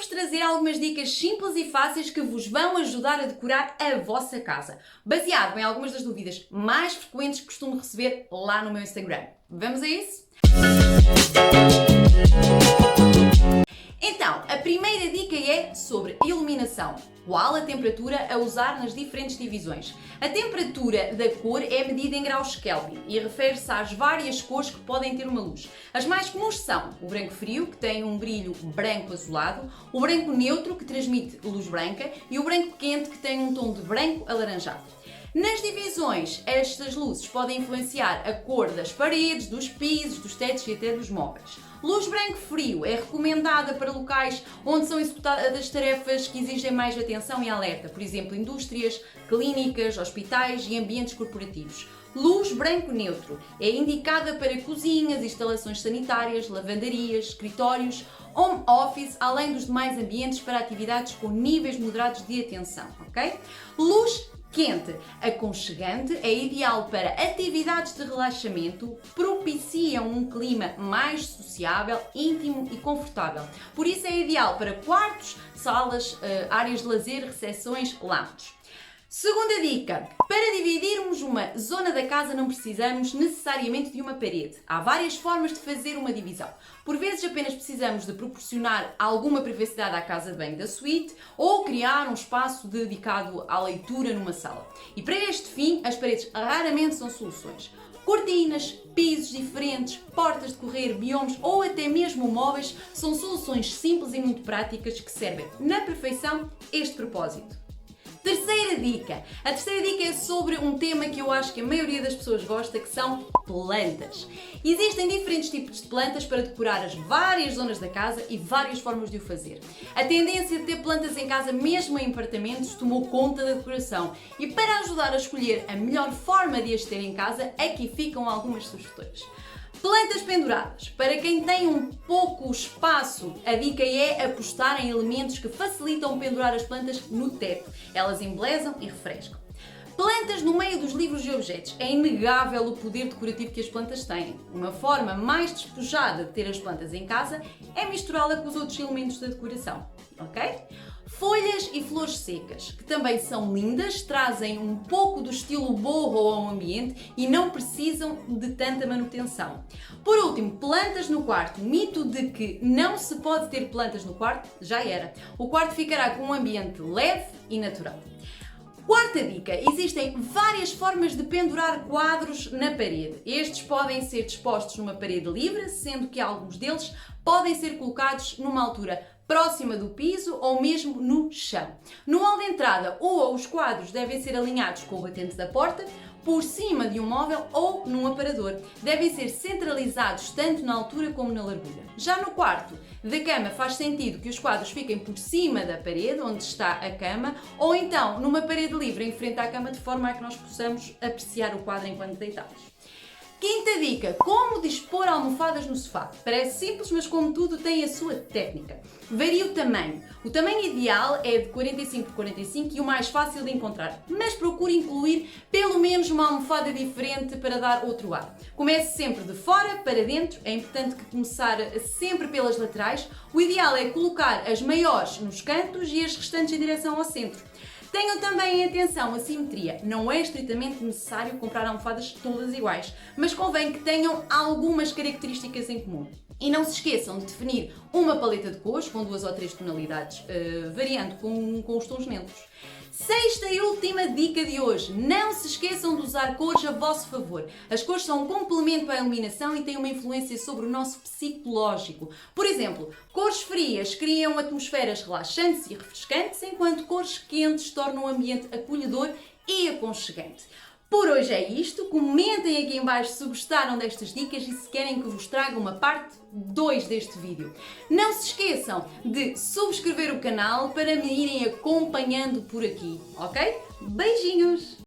quero-vos trazer algumas dicas simples e fáceis que vos vão ajudar a decorar a vossa casa, baseado em algumas das dúvidas mais frequentes que costumo receber lá no meu Instagram. Vamos a isso? Então, a primeira dica é sobre iluminação. Qual a temperatura a usar nas diferentes divisões? A temperatura da cor é medida em graus Kelvin e refere-se às várias cores que podem ter uma luz. As mais comuns são o branco frio, que tem um brilho branco azulado, o branco neutro, que transmite luz branca, e o branco quente, que tem um tom de branco alaranjado. Nas divisões, estas luzes podem influenciar a cor das paredes, dos pisos, dos tetos e até dos móveis. Luz branco frio é recomendada para locais onde são executadas tarefas que exigem mais atenção e alerta, por exemplo, indústrias, clínicas, hospitais e ambientes corporativos. Luz branco neutro é indicada para cozinhas, instalações sanitárias, lavanderias, escritórios, home office, além dos demais ambientes para atividades com níveis moderados de atenção, ok? Luz quente, aconchegante, é ideal para atividades de relaxamento, propiciam um clima mais sociável, íntimo e confortável. Por isso é ideal para quartos, salas, áreas de lazer, recepções, lounge. Segunda dica, para dividirmos uma zona da casa não precisamos necessariamente de uma parede. Há várias formas de fazer uma divisão. Por vezes apenas precisamos de proporcionar alguma privacidade à casa de banho da suíte ou criar um espaço dedicado à leitura numa sala. E para este fim, as paredes raramente são soluções. Cortinas, pisos diferentes, portas de correr, biomes ou até mesmo móveis são soluções simples e muito práticas que servem na perfeição este propósito. Terceira dica. A terceira dica é sobre um tema que eu acho que a maioria das pessoas gosta, que são plantas. Existem diferentes tipos de plantas para decorar as várias zonas da casa e várias formas de o fazer. A tendência de ter plantas em casa, mesmo em apartamentos, tomou conta da decoração. E para ajudar a escolher a melhor forma de as ter em casa, aqui ficam algumas sugestões. Plantas penduradas. Para quem tem um pouco espaço, a dica é apostar em elementos que facilitam pendurar as plantas no teto. Elas embelezam e refrescam. Plantas no meio dos livros e objetos. É inegável o poder decorativo que as plantas têm. Uma forma mais despojada de ter as plantas em casa é misturá-la com os outros elementos da decoração, ok? Folhas e flores secas, que também são lindas, trazem um pouco do estilo boho ao ambiente e não precisam de tanta manutenção. Por último, plantas no quarto. O mito de que não se pode ter plantas no quarto já era. O quarto ficará com um ambiente leve e natural. Quarta dica, existem várias formas de pendurar quadros na parede. Estes podem ser dispostos numa parede livre, sendo que alguns deles podem ser colocados numa altura próxima do piso ou mesmo no chão. No hall de entrada, os quadros devem ser alinhados com o batente da porta, por cima de um móvel ou num aparador. Devem ser centralizados tanto na altura como na largura. Já no quarto da cama faz sentido que os quadros fiquem por cima da parede onde está a cama ou então numa parede livre em frente à cama de forma a que nós possamos apreciar o quadro enquanto deitados. Quinta dica, como dispor almofadas no sofá. Parece simples, mas como tudo tem a sua técnica. Varia o tamanho. O tamanho ideal é de 45 por 45 e o mais fácil de encontrar, mas procure incluir pelo menos uma almofada diferente para dar outro ar. Comece sempre de fora para dentro, é importante que começar sempre pelas laterais. O ideal é colocar as maiores nos cantos e as restantes em direção ao centro. Tenham também em atenção a simetria. Não é estritamente necessário comprar almofadas todas iguais, mas convém que tenham algumas características em comum. E não se esqueçam de definir uma paleta de cores com 2 ou 3 tonalidades, variando com os tons neutros. Sexta e última dica de hoje, não se esqueçam de usar cores a vosso favor. As cores são um complemento à iluminação e têm uma influência sobre o nosso psicológico. Por exemplo, cores frias criam atmosferas relaxantes e refrescantes, enquanto cores quentes tornam o ambiente acolhedor e aconchegante. Por hoje é isto, comentem aqui em baixo se gostaram destas dicas e se querem que vos traga uma parte 2 deste vídeo. Não se esqueçam de subscrever o canal para me irem acompanhando por aqui, ok? Beijinhos!